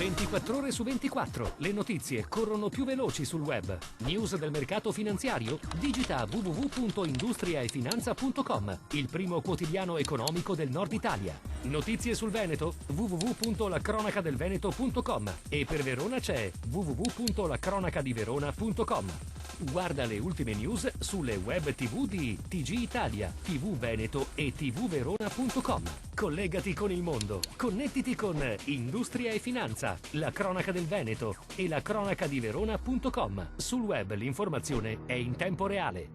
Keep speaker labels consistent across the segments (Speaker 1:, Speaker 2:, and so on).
Speaker 1: 24 ore su 24, le notizie corrono più veloci sul web. News del mercato finanziario? Digita www.industriaefinanza.com, il primo quotidiano economico del Nord Italia. Notizie sul Veneto? www.lacronacadelveneto.com e per Verona c'è www.lacronacadiverona.com. Guarda le ultime news sulle web TV di TG Italia, TV Veneto e tvverona.com. Collegati con il mondo. Connettiti con Industria e Finanza, la cronaca del Veneto e la cronacadiverona.com. Sul web l'informazione è in tempo reale.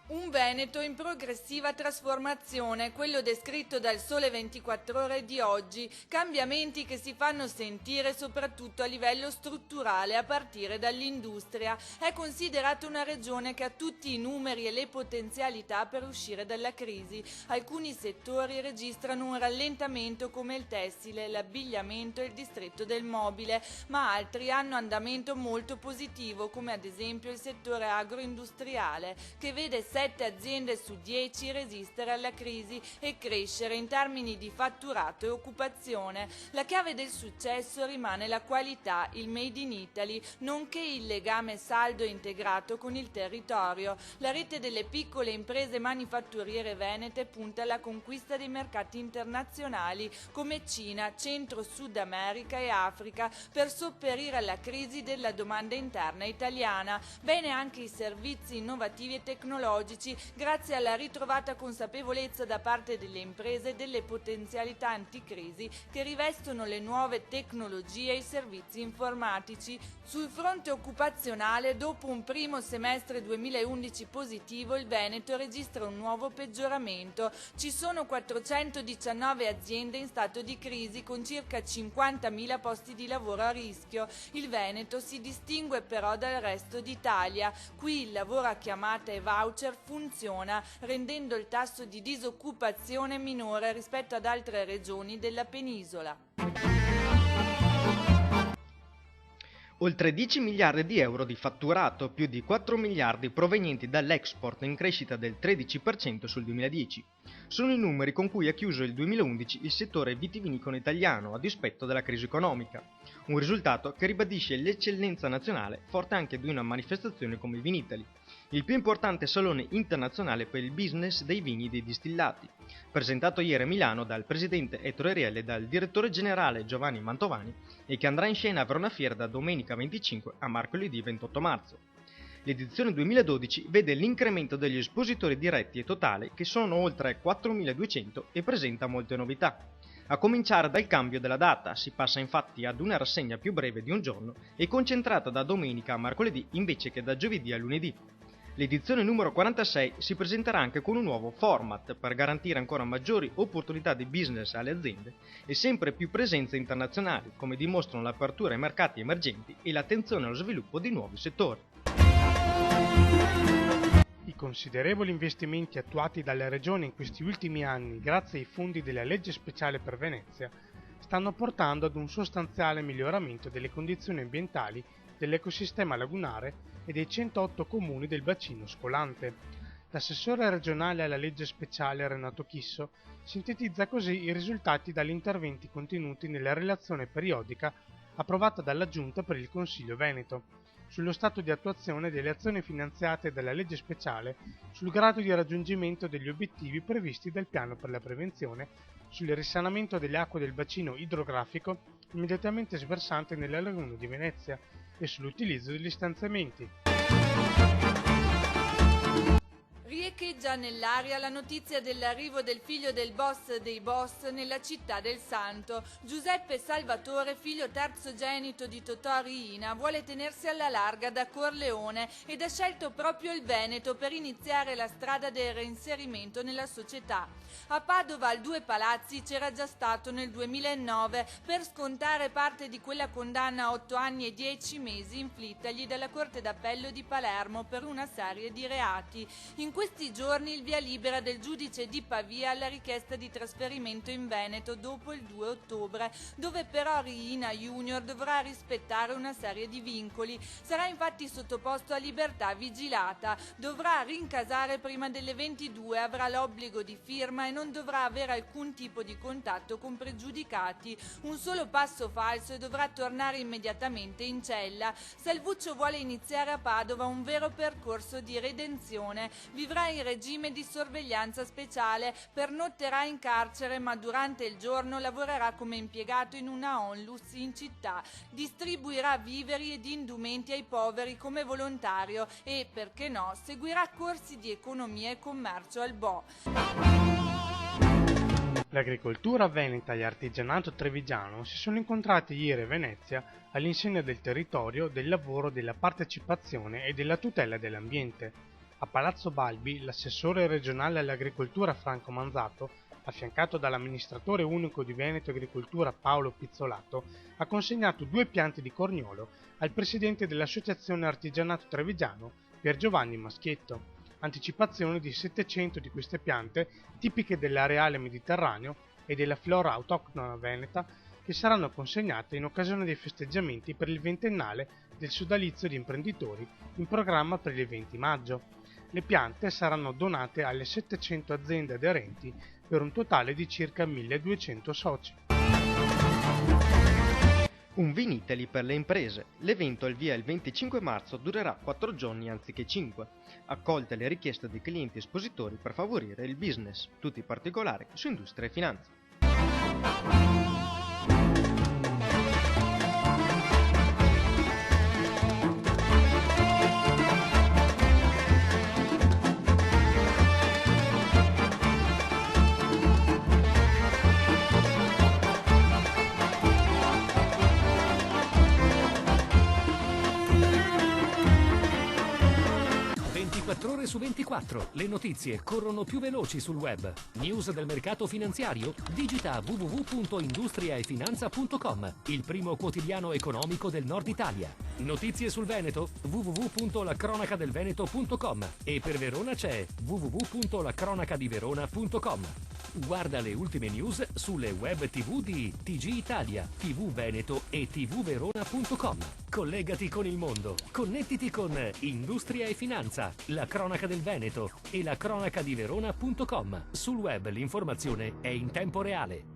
Speaker 2: Un Veneto in progressiva trasformazione, quello descritto dal Sole 24 Ore di oggi, cambiamenti che si fanno sentire soprattutto a livello strutturale a partire dall'industria. È considerata una regione che ha tutti i numeri e le potenzialità per uscire dalla crisi. Alcuni settori registrano un rallentamento come il tessile, l'abbigliamento e il distretto del mobile, ma altri hanno andamento molto positivo come ad esempio il settore agroindustriale che vede 7 aziende su 10 resistere alla crisi e crescere in termini di fatturato e occupazione. La chiave del successo rimane la qualità, il Made in Italy, nonché il legame saldo e integrato con il territorio. La rete delle piccole imprese manifatturiere venete punta alla conquista dei mercati internazionali come Cina, Centro-Sud America e Africa per sopperire alla crisi della domanda interna italiana. Bene anche i servizi innovativi e tecnologici grazie alla ritrovata consapevolezza da parte delle imprese delle potenzialità anticrisi che rivestono le nuove tecnologie e i servizi informatici. Sul fronte occupazionale, dopo un primo semestre 2011 positivo, il Veneto registra un nuovo peggioramento. Ci sono 419 aziende in stato di crisi con circa 50.000 posti di lavoro a rischio. Il Veneto si distingue però dal resto d'Italia. Qui il lavoro a chiamata e voucher funziona, rendendo il tasso di disoccupazione minore rispetto ad altre regioni della penisola.
Speaker 3: Oltre 10 miliardi di euro di fatturato, più di 4 miliardi provenienti dall'export in crescita del 13% sul 2010. Sono i numeri con cui ha chiuso il 2011 il settore vitivinicolo italiano a dispetto della crisi economica. Un risultato che ribadisce l'eccellenza nazionale, forte anche di una manifestazione come il Vinitaly, il più importante salone internazionale per il business dei vini e dei distillati, presentato ieri a Milano dal presidente Ettore Rielli e dal direttore generale Giovanni Mantovani e che andrà in scena a Verona Fiera da domenica 25 a mercoledì 28 marzo. L'edizione 2012 vede l'incremento degli espositori diretti e totali che sono oltre 4.200 e presenta molte novità. A cominciare dal cambio della data, si passa infatti ad una rassegna più breve di un giorno e concentrata da domenica a mercoledì invece che da giovedì a lunedì. L'edizione numero 46 si presenterà anche con un nuovo format per garantire ancora maggiori opportunità di business alle aziende e sempre più presenze internazionali, come dimostrano l'apertura ai mercati emergenti e l'attenzione allo sviluppo di nuovi settori.
Speaker 4: I considerevoli investimenti attuati dalle regioni in questi ultimi anni grazie ai fondi della legge speciale per Venezia stanno portando ad un sostanziale miglioramento delle condizioni ambientali dell'ecosistema lagunare e dei 108 comuni del bacino scolante. L'assessore regionale alla legge speciale Renato Chisso sintetizza così i risultati dagli interventi contenuti nella relazione periodica approvata dalla Giunta per il Consiglio Veneto sullo stato di attuazione delle azioni finanziate dalla legge speciale, sul grado di raggiungimento degli obiettivi previsti dal piano per la prevenzione, sul risanamento delle acque del bacino idrografico immediatamente sversante nella laguna di Venezia e sull'utilizzo degli stanziamenti.
Speaker 2: Riecheggia nell'aria la notizia dell'arrivo del figlio del boss dei boss nella città del Santo. Giuseppe Salvatore, figlio terzogenito di Totò Riina, vuole tenersi alla larga da Corleone ed ha scelto proprio il Veneto per iniziare la strada del reinserimento nella società. A Padova al Due Palazzi c'era già stato nel 2009 per scontare parte di quella condanna a 8 anni e 10 mesi inflittagli dalla Corte d'Appello di Palermo per una serie di reati. In questi questi giorni il via libera del giudice di Pavia alla richiesta di trasferimento in Veneto dopo il 2 ottobre, dove però Riina Junior dovrà rispettare una serie di vincoli. Sarà infatti sottoposto a libertà vigilata, dovrà rincasare prima delle 22, avrà l'obbligo di firma e non dovrà avere alcun tipo di contatto con pregiudicati. Un solo passo falso e dovrà tornare immediatamente in cella. Salvuccio vuole iniziare a Padova un vero percorso di redenzione. Vivrà in regime di sorveglianza speciale, pernotterà in carcere ma durante il giorno lavorerà come impiegato in una onlus in città. Distribuirà viveri ed indumenti ai poveri come volontario e, perché no, seguirà corsi di economia e commercio al Bo.
Speaker 4: L'agricoltura veneta e l'artigianato trevigiano si sono incontrati ieri a Venezia all'insegna del territorio, del lavoro, della partecipazione e della tutela dell'ambiente. A Palazzo Balbi, l'assessore regionale all'agricoltura Franco Manzato, affiancato dall'amministratore unico di Veneto Agricoltura Paolo Pizzolato, ha consegnato 2 piante di corniolo al presidente dell'Associazione Artigianato Trevigiano, Pier Giovanni Maschietto. Anticipazione di 700 di queste piante tipiche dell'areale mediterraneo e della flora autoctona veneta che saranno consegnate in occasione dei festeggiamenti per il 20ennale del sodalizio di imprenditori in programma per il 20 maggio. Le piante saranno donate alle 700 aziende aderenti per un totale di circa 1200 soci.
Speaker 3: Un Vinitaly per le imprese. L'evento al via il 25 marzo durerà 4 giorni anziché 5. Accolte le richieste dei clienti espositori per favorire il business. Tutti i particolari su Industria e Finanza.
Speaker 1: 24 ore su 24, le notizie corrono più veloci sul web. News del mercato finanziario? Digita www.industriaefinanza.com, il primo quotidiano economico del Nord Italia. Notizie sul Veneto? www.lacronacadelveneto.com e per Verona c'è www.lacronacadiverona.com. Guarda le ultime news sulle web TV di TG Italia, TV Veneto e tvverona.com. Collegati con il mondo. Connettiti con Industria e Finanza, la cronaca del Veneto e la cronacadiverona.com. Sul web l'informazione è in tempo reale.